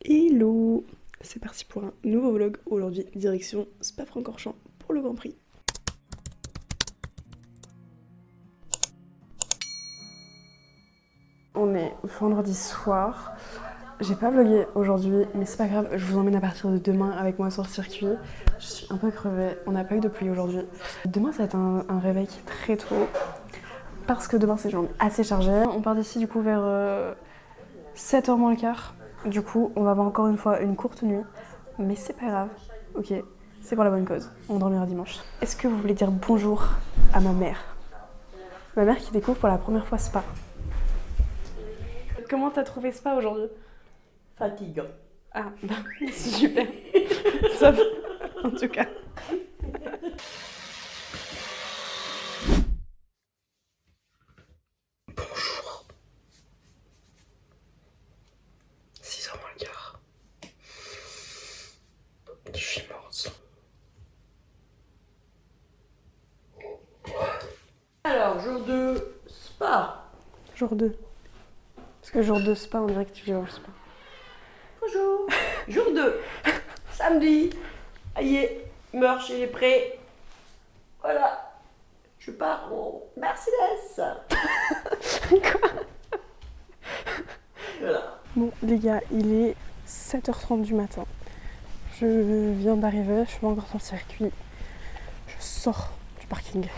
Hello! C'est parti pour un nouveau vlog. Aujourd'hui, direction Spa-Francorchamps pour le Grand Prix. On est vendredi soir. J'ai pas vlogué aujourd'hui, mais c'est pas grave, je vous emmène à partir de demain avec moi sur le circuit. Je suis un peu crevée, on n'a pas eu de pluie aujourd'hui. Demain, ça va être un réveil qui est très tôt, parce que demain, c'est une journée assez chargée. On part d'ici du coup vers 7h moins le quart. Du coup, on va avoir encore une fois une courte nuit, mais c'est pas grave, ok, c'est pour la bonne cause. On dormira dimanche. Est-ce que vous voulez dire bonjour à ma mère? Ma mère qui découvre pour la première fois Spa. Comment t'as trouvé Spa aujourd'hui? Fatigant. Ah, bah, super. Top, en tout cas. Bonjour. 6h moins le quart. Je suis morte. Alors, jour 2, spa. Jour 2. Parce que jour 2 Spa, on dirait que tu vis au Spa. Bonjour. Jour 2, samedi. Aïe, Merch, il est prêt. Voilà. Je pars en Mercedes. Quoi? Voilà. Bon, les gars, il est 7h30 du matin. Je viens d'arriver, je suis pas encore sur le circuit. Je sors du parking.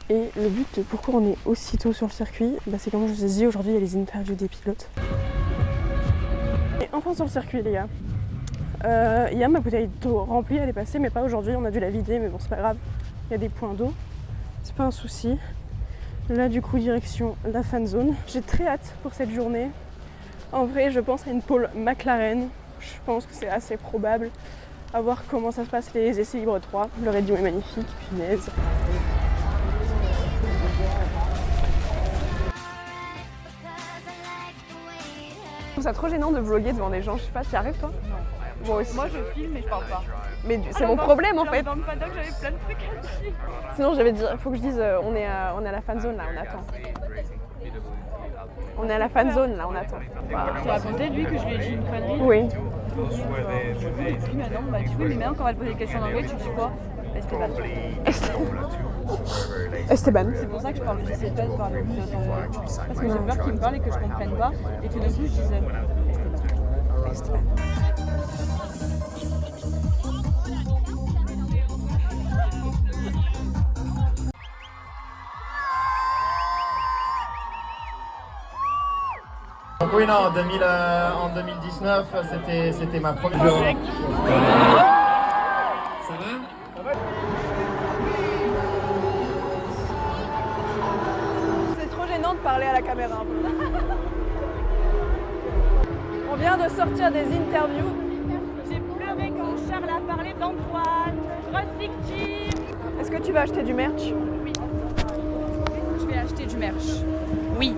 Et le but de pourquoi on est aussitôt sur le circuit, bah c'est comme je vous ai dit, aujourd'hui il y a les interviews des pilotes. Et enfin sur le circuit les gars. Hier ma bouteille d'eau remplie elle est passée mais pas aujourd'hui, on a dû la vider mais bon c'est pas grave. Il y a des points d'eau, c'est pas un souci. Là du coup direction la fan zone. J'ai très hâte pour cette journée. En vrai je pense à une pole McLaren. Je pense que c'est assez probable. À voir comment ça se passe les essais libres 3. Le radio est magnifique, punaise. Je trouve ça trop gênant de vlogger devant des gens, je sais pas, t'y arrives toi? Non. Moi aussi. Moi je filme mais je parle pas. Mais c'est mon problème en fait. Dans le paddock j'avais plein de trucs à dire. Sinon j'avais dit, faut que je dise on est à la fan zone là, on attend. On est à la fan zone là, on attend. Tu as raconté lui que je lui ai dit une connerie? Oui. Et puis maintenant, bah tu vois, mais maintenant quand on va te poser des questions en anglais, tu dis quoi? Esteban. Esteban. C'est pour ça que je parle de Esteban par le coup de temps. Parce que j'ai peur qu'il me parle et que je comprenne pas et que d'un coup je disais Esteban. Donc oui, non, en 2019, c'était ma première... Ça va? C'est trop gênant de parler à la caméra un peu. On vient de sortir des interviews. J'ai pleuré quand Charles a parlé d'Antoine. Grosse victime. Est-ce que tu vas acheter du merch? Oui. Je vais acheter du merch. Oui.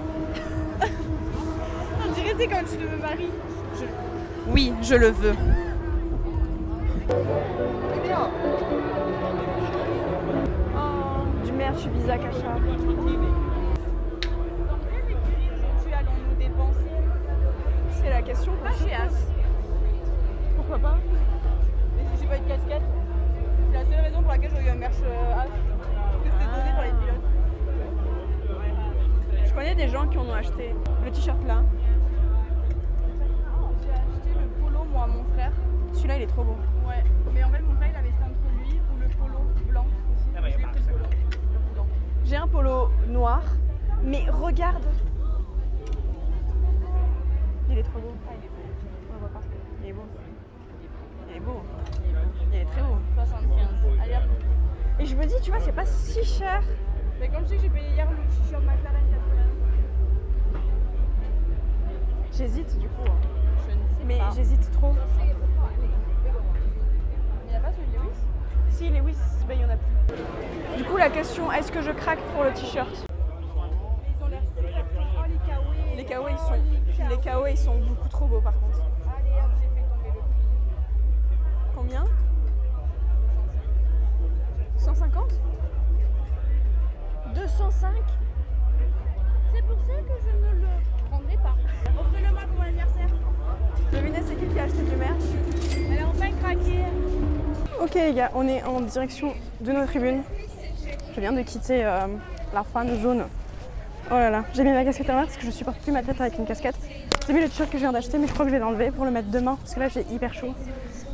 On dirait c'est quand tu me maries. Oui, je le veux. Oh, du merch Visa Cacha. Tu allons-nous dépenser? C'est la question. Pas chez As. Pourquoi pas? Mais j'ai pas de casquette. C'est la seule raison pour laquelle j'ai eu un merch As. Parce que c'était donné par les pilotes. Je connais des gens qui en ont acheté. Le t-shirt là. J'ai acheté le polo moi à mon frère. Celui-là il est trop beau. Ouais. Mais en fait mon frère il avait c'était entre lui ou le polo blanc aussi. Je lui ai pris le polo blanc. J'ai un polo noir, mais regarde. Il est trop beau. On voit pas. Il est beau. Il est beau. Il est très beau. 75. Allez hop. Et je me dis, tu vois, c'est pas si cher. Mais comme je sais que j'ai payé hier le t-shirt McLaren 80. J'hésite du coup. Hein. Je ne sais Mais pas. j'hésite trop. Il n'y a pas celui de Lewis? Si, les Wiss, ben il y en a plus. Du coup, la question, est-ce que je craque pour le t-shirt? Ils ont l'air super forts. Oh les kawaii. Les KO ils sont beaucoup trop beaux par contre. Allez hop, j'ai fait tomber le prix. Combien? 150? 205? C'est pour ça que je ne le prendrai pas. Offrez-le moi pour l'anniversaire. c'est du merch. Elle est enfin craquée. Ok les gars, on est en direction de nos tribunes. Je viens de quitter la fan zone. Oh là là, j'ai mis ma casquette à main parce que je supporte plus ma tête avec une casquette. J'ai mis le t-shirt que je viens d'acheter, mais je crois que je vais l'enlever pour le mettre demain parce que là j'ai hyper chaud.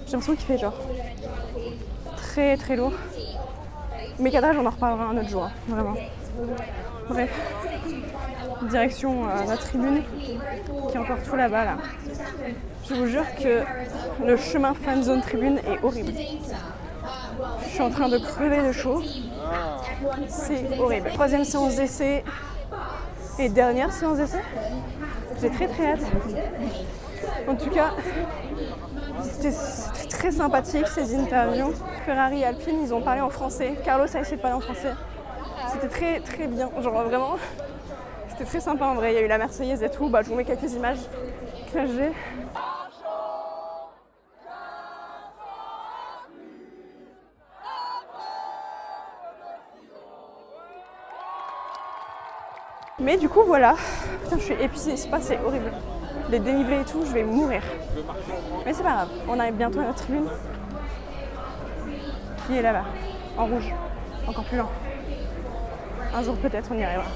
J'ai l'impression qu'il fait genre très très lourd. Mes cadrages, on en reparlera un autre jour, hein, vraiment. Bref, direction la tribune qui est encore tout là-bas là. Je vous jure que le chemin fan zone tribune est horrible. Je suis en train de crever de chaud. C'est horrible. Troisième séance d'essai et dernière séance d'essai. J'ai très très hâte. En tout cas, c'était très sympathique ces interviews. Ferrari et Alpine, ils ont parlé en français. Carlos a essayé de parler en français. C'était très très bien. Genre vraiment, c'était très sympa en vrai. Il y a eu la Marseillaise et tout. Bah, je vous mets quelques images que j'ai. Mais du coup voilà, putain je suis épuisée, c'est horrible. Les dénivelés et tout, je vais mourir. Mais c'est pas grave, on arrive bientôt à notre tribune. Qui est là-bas, en rouge, encore plus loin. Un jour peut-être on y arrivera.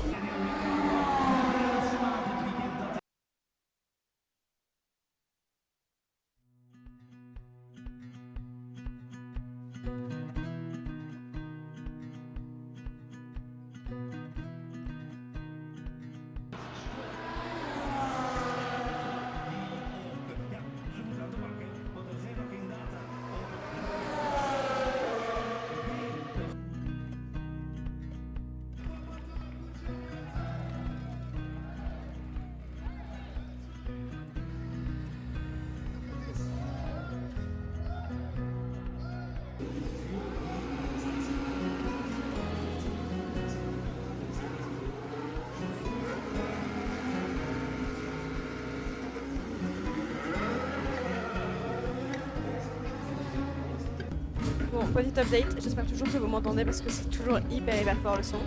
Bon, petit update, j'espère toujours que vous m'entendez parce que c'est toujours hyper fort le son.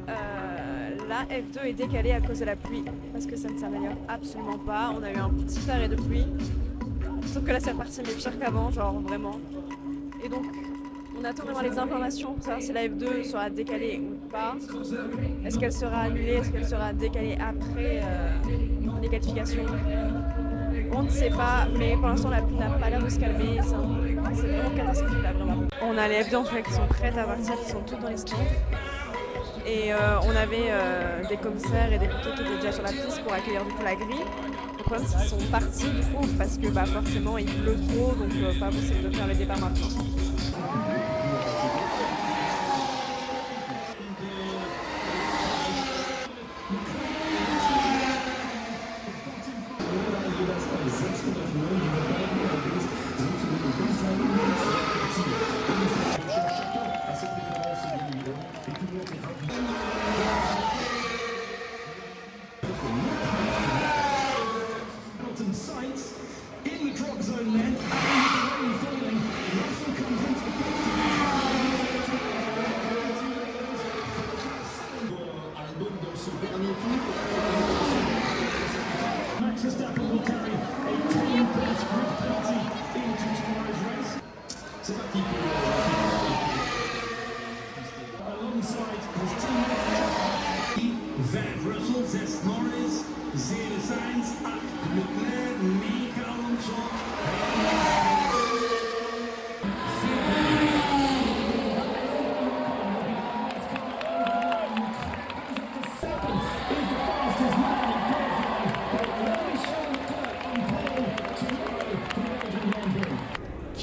La F2 est décalée à cause de la pluie parce que ça ne s'améliore absolument pas. On a eu un petit arrêt de pluie, sauf que là c'est reparti mais pire qu'avant, genre vraiment. Et donc on attend d'avoir les informations pour savoir si la F2 sera décalée ou pas. Est-ce qu'elle sera annulée, est-ce qu'elle sera décalée après les qualifications? On ne sait pas, mais pour l'instant la pluie n'a pas l'air de se calmer. C'est vraiment catastrophique là, vraiment. On a les F2 en fait qui sont prêtes à partir, qui sont toutes dans les stands. Et on avait des commissaires et des pompiers qui étaient déjà sur la piste pour accueillir du coup la grille. Le problème c'est qu'ils sont partis du coup parce que bah, forcément il pleut trop, donc pas possible de faire le départ maintenant.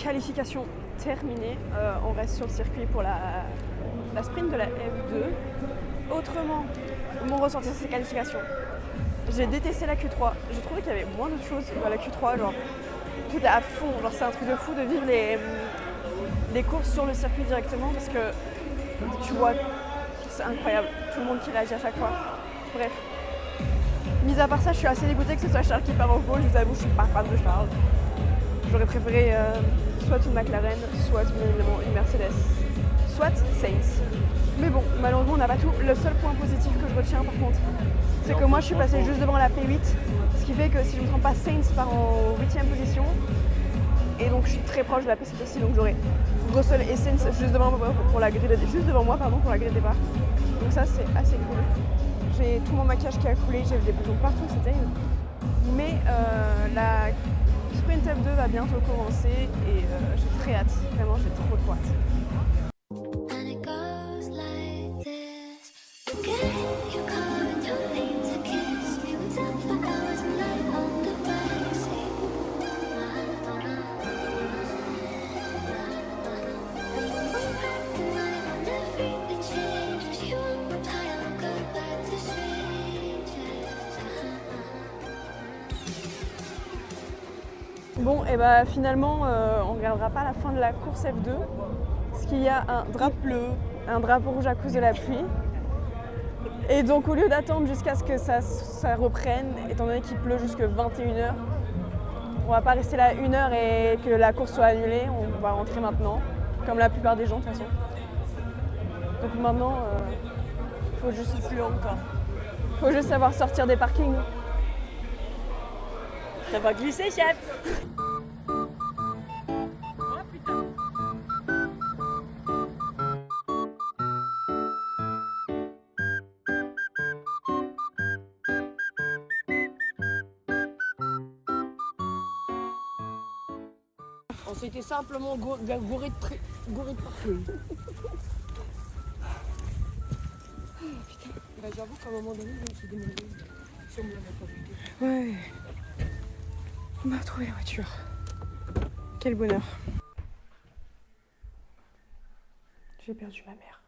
Qualification terminée, on reste sur le circuit pour la sprint de la F2. Autrement, mon ressenti de ces qualifications, j'ai détesté la Q3, j'ai trouvé qu'il y avait moins de choses dans la Q3, genre j'étais à fond, genre c'est un truc de fou de vivre les courses sur le circuit directement parce que tu vois, c'est incroyable, tout le monde qui réagit à chaque fois. Bref, mis à part ça, je suis assez dégoûtée que ce soit Charles qui part au pôle, je vous avoue, je suis pas fan de Charles. J'aurais préféré soit une McLaren, soit bien évidemment une Mercedes, soit Sainz. Mais bon, malheureusement on n'a pas tout. Le seul point positif que je retiens par contre, c'est c'est que moi je suis passée juste devant la P8, ce qui fait que si je ne me trompe pas, Sainz part en 8ème position. Et donc je suis très proche de la P7 aussi, donc j'aurai Russell et Sainz juste devant moi pour la grille de départ. Donc ça c'est assez cool. J'ai tout mon maquillage qui a coulé, j'ai des boutons partout, c'est terrible. Mais la Sprint F2 va bientôt commencer et j'ai très hâte, vraiment j'ai trop hâte. Bon, et bah finalement, on ne regardera pas la fin de la course F2, parce qu'il y a un drapeau rouge à cause de la pluie. Et donc au lieu d'attendre jusqu'à ce que ça reprenne, étant donné qu'il pleut jusqu'à 21h, on va pas rester là 1 heure et que la course soit annulée, on va rentrer maintenant, comme la plupart des gens de toute façon. Donc maintenant, faut juste savoir sortir des parkings. Ça va glisser, chef. On s'était simplement gouré de parfum. Bah, j'avoue qu'à un moment donné, je me suis demandé si on me l'avait pas vu. Ouais. On a trouvé la voiture. Quel bonheur. J'ai perdu ma mère.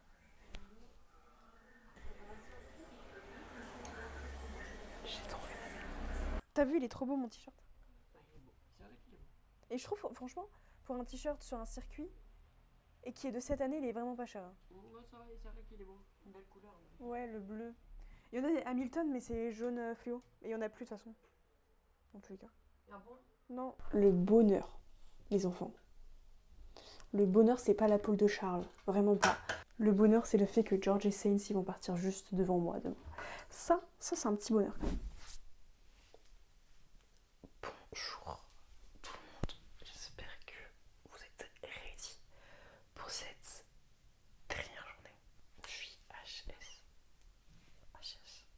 J'ai trouvé ma mère. T'as vu, il est trop beau mon t-shirt. Et je trouve, franchement, pour un t-shirt sur un circuit, et qui est de cette année, il est vraiment pas cher. Ouais, c'est vrai qu'il est beau. Une belle couleur. Ouais, le bleu. Il y en a des Hamilton, mais c'est jaune fluo. Et il y en a plus de toute façon. En tous les cas. Ah bon ? Non. Le bonheur, les enfants. Le bonheur, c'est pas la pole de Charles. Vraiment pas. Le bonheur, c'est le fait que George et Sainz ils vont partir juste devant moi demain. Ça c'est un petit bonheur quand même. Bonjour tout le monde. J'espère que vous êtes ready pour cette dernière journée. Je suis HS.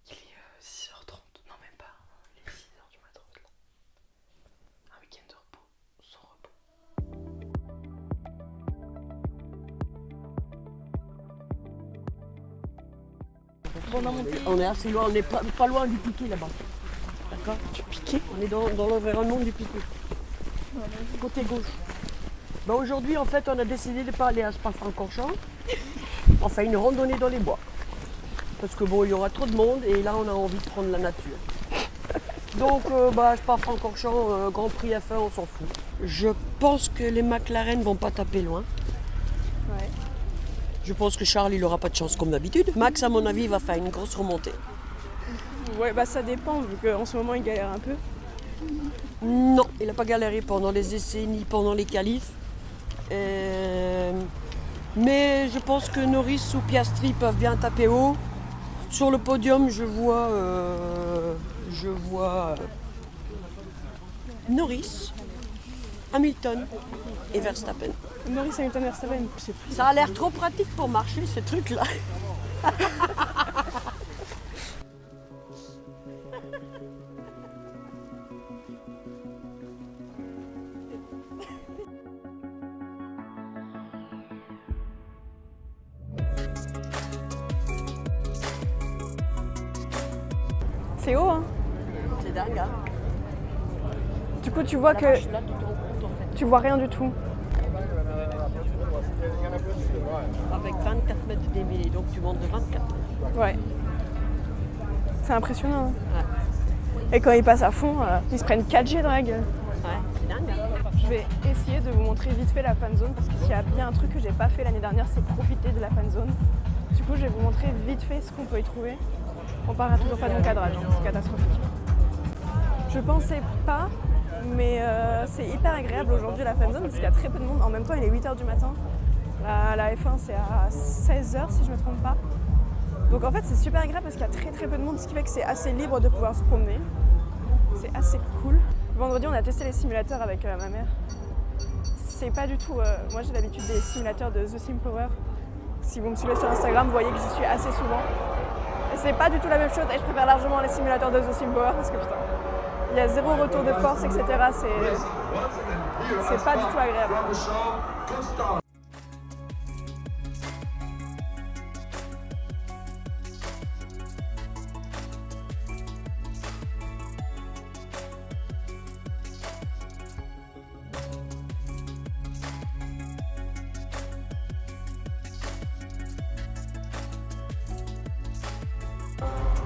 Il est 6h30. Non, même pas. Il est 6h du matin. Un week-end de repos, sans repos. On est assez loin, on n'est pas loin du piquet là-bas. D'accord ? Du piquet ? On est dans l'environnement du piquet. Côté gauche. Bah aujourd'hui, en fait, on a décidé de ne pas aller à Spa-Francorchamps. On fait une randonnée dans les bois. Parce que bon, il y aura trop de monde et là, on a envie de prendre la nature. Donc, Spa-Francorchamps, Grand Prix F1, on s'en fout. Je pense que les McLaren vont pas taper loin. Ouais. Je pense que Charles, il n'aura pas de chance comme d'habitude. Max, à mon avis, va faire une grosse remontée. Ouais, bah ça dépend, vu qu'en ce moment il galère un peu. Non, il n'a pas galéré pendant les essais ni pendant les qualifs. Mais je pense que Norris ou Piastri peuvent bien taper haut. Sur le podium, je vois Norris, Hamilton et Verstappen. Norris, Hamilton, Verstappen, c'est plus. Ça a l'air trop pratique pour marcher, ce truc-là. C'est haut, hein. C'est dingue, hein. Du coup, tu vois que Là, tu te rends compte, en fait. tu vois rien du tout. Avec 24 mètres de dénivelé, donc tu montes de 24. Ouais. C'est impressionnant. Hein. Ouais. Et quand ils passent à fond, ils se prennent 4G dans la gueule. Ouais, c'est dingue, hein. Je vais essayer de vous montrer vite fait la fan zone parce qu'il y a bien un truc que j'ai pas fait l'année dernière, c'est profiter de la fan zone. Du coup, je vais vous montrer vite fait ce qu'on peut y trouver. On parlera toujours pas de mon cadrage, hein, c'est catastrophique. Je pensais pas, mais c'est hyper agréable aujourd'hui la fan zone parce qu'il y a très peu de monde. En même temps, il est 8h du matin. La F1, c'est à 16h si je me trompe pas. Donc en fait c'est super agréable parce qu'il y a très très peu de monde, ce qui fait que c'est assez libre de pouvoir se promener. C'est assez cool. Vendredi on a testé les simulateurs avec ma mère. C'est pas du tout... moi j'ai l'habitude des simulateurs de The SimPower. Si vous me suivez sur Instagram, vous voyez que j'y suis assez souvent. Et c'est pas du tout la même chose et je préfère largement les simulateurs de The SimPower parce que putain, il y a zéro retour de force, etc. C'est pas du tout agréable.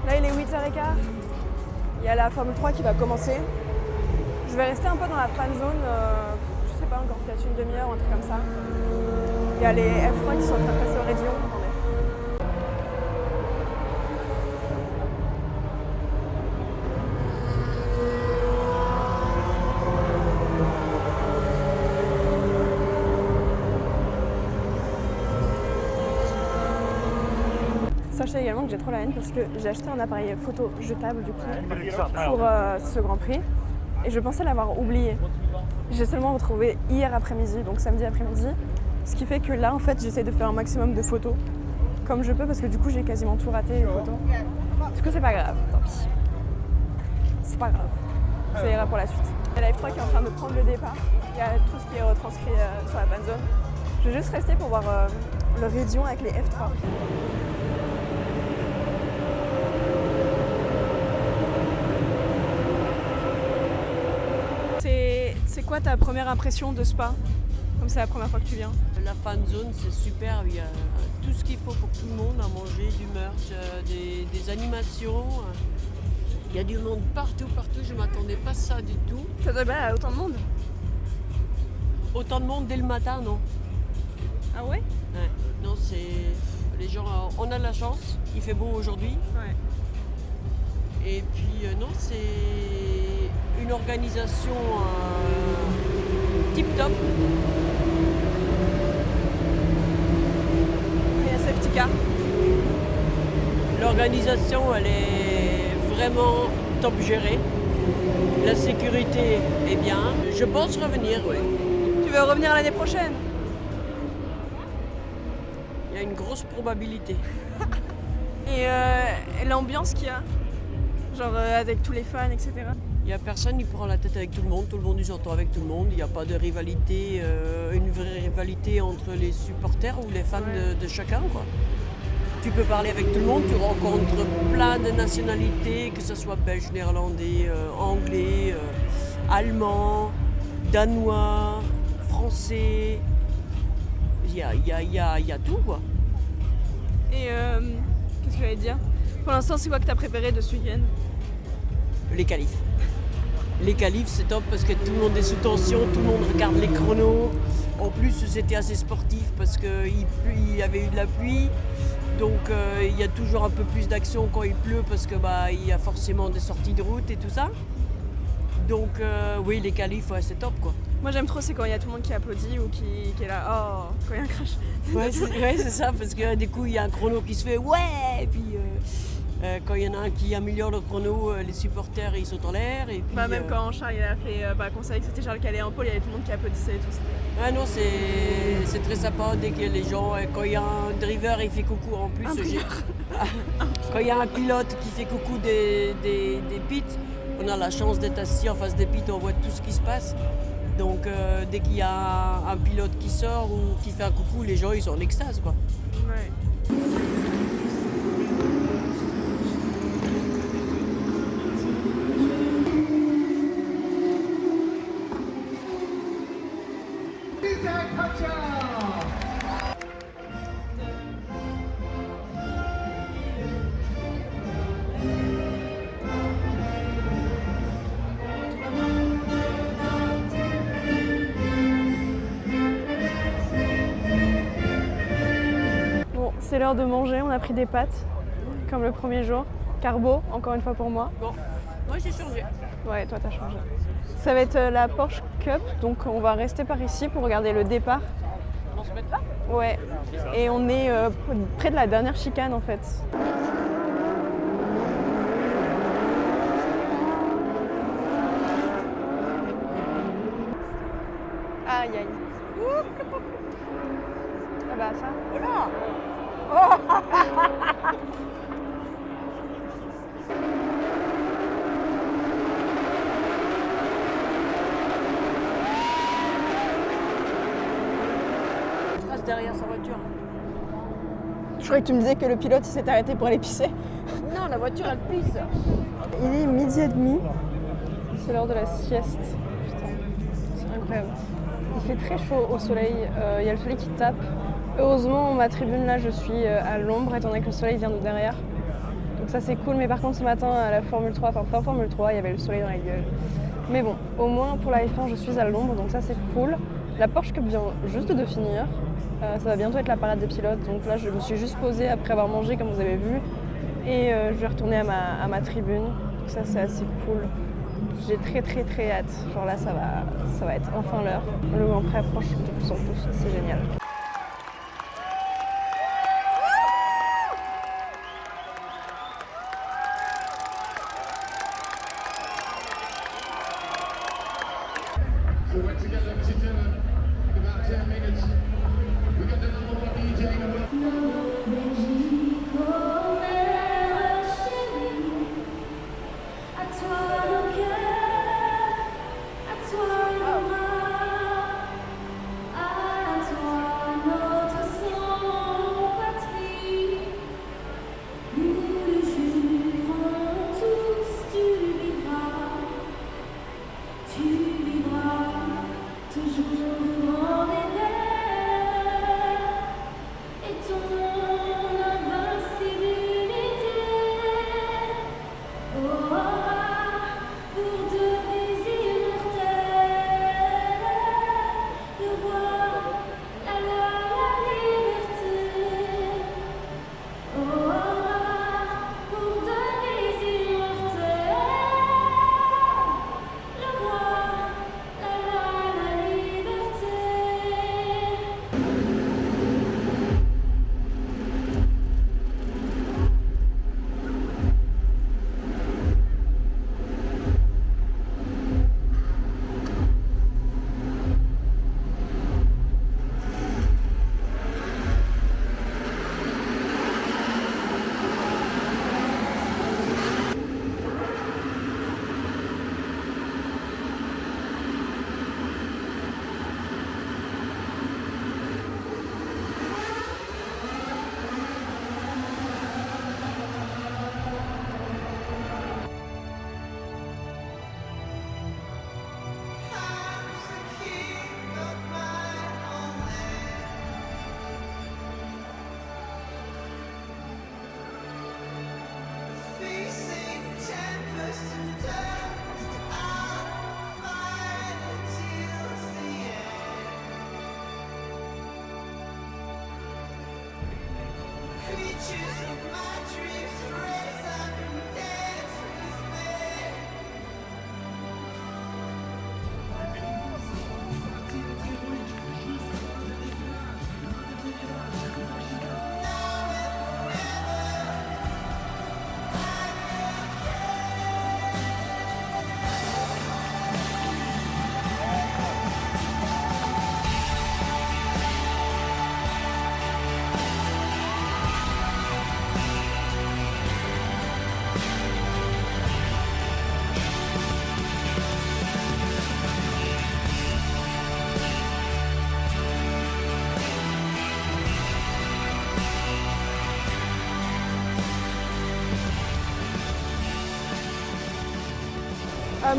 Là il est 8h15, il y a la Formule 3 qui va commencer. Je vais rester un peu dans la fan zone, je sais pas encore peut-être une demi-heure ou un truc comme ça. Il y a les F3 qui sont en train de passer au Rédillon, attendez. Sachez également que j'ai trop la haine parce que j'ai acheté un appareil photo jetable du coup pour ce Grand Prix et je pensais l'avoir oublié. J'ai seulement retrouvé hier après-midi, donc samedi après-midi, ce qui fait que là en fait j'essaie de faire un maximum de photos comme je peux parce que du coup j'ai quasiment tout raté les photos. Du coup c'est pas grave, tant pis. C'est pas grave, ça ira pour la suite. Il y a la F3 qui est en train de prendre le départ, il y a tout ce qui est retranscrit sur la fan zone. Je vais juste rester pour voir le Rédillon avec les F3. C'est quoi ta première impression de Spa? Comme c'est la première fois que tu viens. La fan zone, c'est super. Il y a tout ce qu'il faut pour tout le monde, à manger, du merch, des animations. Il y a du monde partout. Je ne m'attendais pas à ça du tout. Ça doit pas autant de monde? Autant de monde dès le matin, non. Ah ouais? Ouais. Non, c'est... Les gens... On a de la chance. Il fait beau aujourd'hui. Ouais. Et puis, non, c'est une organisation tip-top. Il y a safety car. L'organisation, elle est vraiment top gérée. La sécurité est bien. Je pense revenir, oui. Tu veux revenir l'année prochaine? Il y a une grosse probabilité. Et l'ambiance qu'il y a? Genre avec tous les fans, etc. Il n'y a personne qui prend la tête avec tout le monde il s'entend avec tout le monde. Il n'y a pas de rivalité, une vraie rivalité entre les supporters ou les fans de chacun, quoi. Tu peux parler avec tout le monde, tu rencontres plein de nationalités, que ce soit belge, néerlandais, anglais, allemand, danois, français. Il y a tout, quoi. Et qu'est-ce que j'allais te dire? Pour l'instant, c'est quoi que t'as préféré de ce week-end? Les qualifs. Les qualifs, c'est top parce que tout le monde est sous tension, tout le monde regarde les chronos. En plus, c'était assez sportif parce qu'il y avait eu de la pluie. Donc, il y a toujours un peu plus d'action quand il pleut parce que il y a forcément des sorties de route et tout ça. Donc, oui, les qualifs, ouais, c'est top, quoi. Moi, j'aime trop, c'est quand il y a tout le monde qui applaudit ou qui est là, oh, quand il y a un crash. Ouais, c'est ça, parce que du coup, il y a un chrono qui se fait ouais, et puis quand il y en a un qui améliore le chrono, les supporters ils sautent en l'air. Et puis, même quand Charles il a fait, quand on savait que c'était Charles Calais en pôle, il y avait tout le monde qui applaudissait et tout. Ah non, c'est très sympa dès que les gens, quand il y a un driver, il fait coucou en plus. Quand il y a un pilote qui fait coucou des pits, on a la chance d'être assis en face des pits, on voit tout ce qui se passe. Donc dès qu'il y a un pilote qui sort ou qui fait un coucou, les gens ils sont en extase, quoi. Ouais. C'est l'heure de manger, on a pris des pâtes, comme le premier jour. Carbo, encore une fois pour moi. Bon, moi j'ai changé. Ouais, toi t'as changé. Ça va être la Porsche Cup, donc on va rester par ici pour regarder le départ. pour se mettre là. Ouais. Et on est près de la dernière chicane en fait. Aïe aïe. Ah bah ça. Voilà. Passe derrière sa voiture. Je croyais que tu me disais que le pilote il s'est arrêté pour aller pisser. Non, la voiture elle pisse. Il est 12h30. C'est l'heure de la sieste. Putain, c'est incroyable. Il fait très chaud au soleil. Il y a le soleil qui tape. Heureusement, ma tribune là, je suis à l'ombre étant donné que le soleil vient de derrière. Donc ça c'est cool. Mais par contre ce matin à la Formule 3, enfin pas Formule 3, il y avait le soleil dans la gueule. Mais bon, au moins pour la F1 je suis à l'ombre, donc ça c'est cool. La Porsche Cup vient juste de finir. Ça va bientôt être la parade des pilotes. Donc là je me suis juste posée après avoir mangé comme vous avez vu. Et je vais retourner à ma tribune. Donc ça c'est assez cool. J'ai très hâte. Genre là ça va être enfin l'heure. Le Grand Prix approche de plus en plus, c'est génial.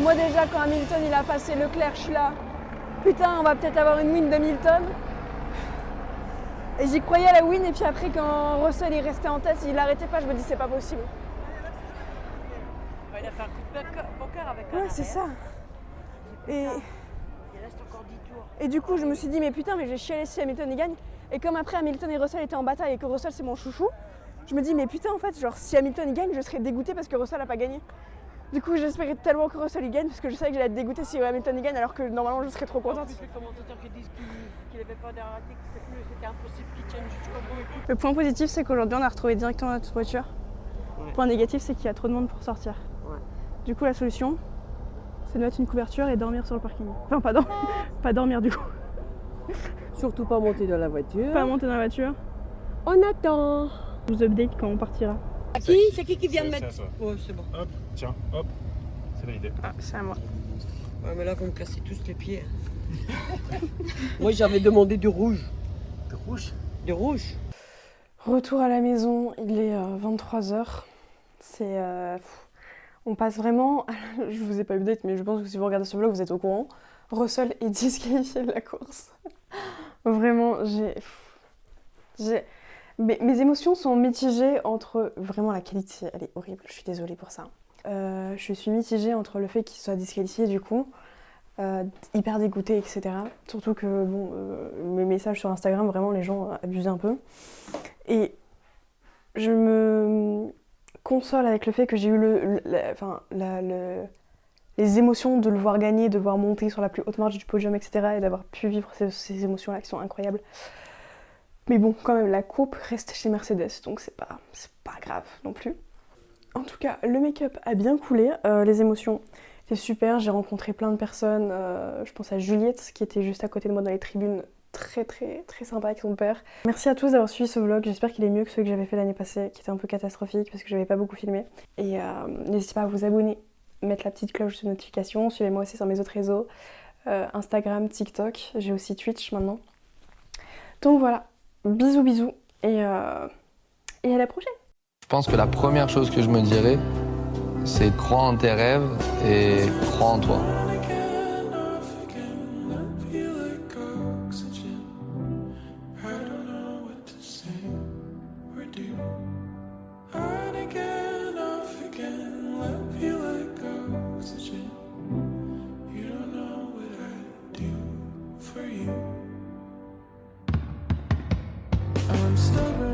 Moi déjà quand Hamilton il a passé Leclerc, je suis là. Putain, on va peut-être avoir une win d'Hamilton. Et j'y croyais à la win et puis après quand Russell est resté en tête, il l'arrêtait pas, je me dis c'est pas possible. Il a fait un coup de poker avec un Ouais, c'est ça. Et, Il reste encore 10 tours. et du coup je me suis dit mais putain mais j'ai chialé si Hamilton il gagne. Et comme après Hamilton et Russell étaient en bataille et que Russell c'est mon chouchou, je me dis mais putain en fait genre si Hamilton il gagne je serais dégoûtée parce que Russell a pas gagné. Du coup, j'espérais tellement que Russell y gagne parce que je savais que j'allais être dégoûtée si Hamilton y gagne alors que normalement je serais trop contente. Les commentateurs qui disent qu'il n'avait pas d'arrêté, que c'était impossible qu'il tienne jusqu'au bout. Le point positif, c'est qu'aujourd'hui on a retrouvé directement notre voiture. Ouais. Le point négatif, c'est qu'il y a trop de monde pour sortir. Ouais. Du coup, la solution, c'est de mettre une couverture et dormir sur le parking. Enfin, pas dormir du coup. Surtout pas monter dans la voiture. Pas monter dans la voiture. On attend. Je vous update quand on partira. C'est qui vient de mettre? Ouais, c'est bon. Hop, tiens, hop, c'est validé. Ah, c'est à moi. Ouais, mais là, vous me cassez tous les pieds. Moi, j'avais demandé du rouge. De rouge. Du rouge. Retour à la maison, il est 23h. C'est. On passe vraiment. Je vous ai pas update, mais je pense que si vous regardez ce vlog, vous êtes au courant. Russell est disqualifié de la course. Vraiment, mes émotions sont mitigées entre vraiment la qualité, elle est horrible, je suis désolée pour ça. Je suis mitigée entre le fait qu'il soit disqualifié du coup, hyper dégoûtée, etc. Surtout que bon, mes messages sur Instagram, vraiment les gens abusaient un peu. Et je me console avec le fait que j'ai eu les émotions de le voir gagner, de le voir monter sur la plus haute marche du podium, etc. et d'avoir pu vivre ces émotions-là qui sont incroyables. Mais bon, quand même, la coupe reste chez Mercedes, donc c'est pas grave non plus. En tout cas, le make-up a bien coulé, les émotions étaient super, j'ai rencontré plein de personnes, je pense à Juliette qui était juste à côté de moi dans les tribunes, très sympa avec son père. Merci à tous d'avoir suivi ce vlog, j'espère qu'il est mieux que ceux que j'avais fait l'année passée, qui étaient un peu catastrophiques parce que j'avais pas beaucoup filmé. Et n'hésitez pas à vous abonner, mettre la petite cloche de notification, suivez-moi aussi sur mes autres réseaux, Instagram, TikTok, j'ai aussi Twitch maintenant. Donc voilà. Bisous et à la prochaine. Je pense que la première chose que je me dirais, c'est crois en tes rêves et crois en toi. I'm stubborn.